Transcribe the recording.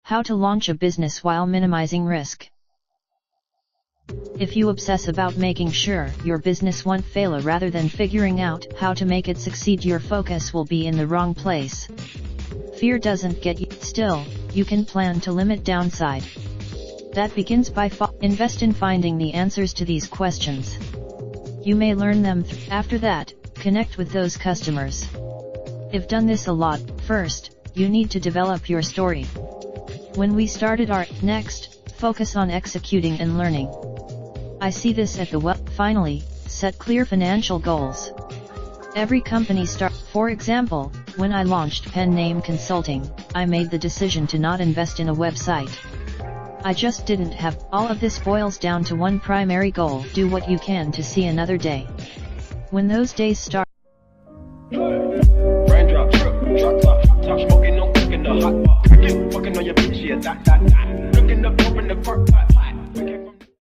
How to launch a business while minimizing risk. If you obsess about making sure your business won't fail rather than figuring out how to make it succeed, your focus will be in the wrong place. Fear doesn't get you. Still, you can plan to limit downside. That begins by invest in finding the answers to these questions. You may learn them. After that, connect with those customers. I've done this a lot. First, you need to develop your story. When we started next, focus on executing and learning. I see this at the Finally, set clear financial goals. Every company For example, when I launched Pen Name Consulting, I made the decision to not invest in a website. I just didn't have. All of this boils down to one primary goal: do what you can to see another day. When those days start. Raindrop, truck top, smoking, no cooking the hot pot. Fucking on your bitch, yeah, that. Looking up, open the park,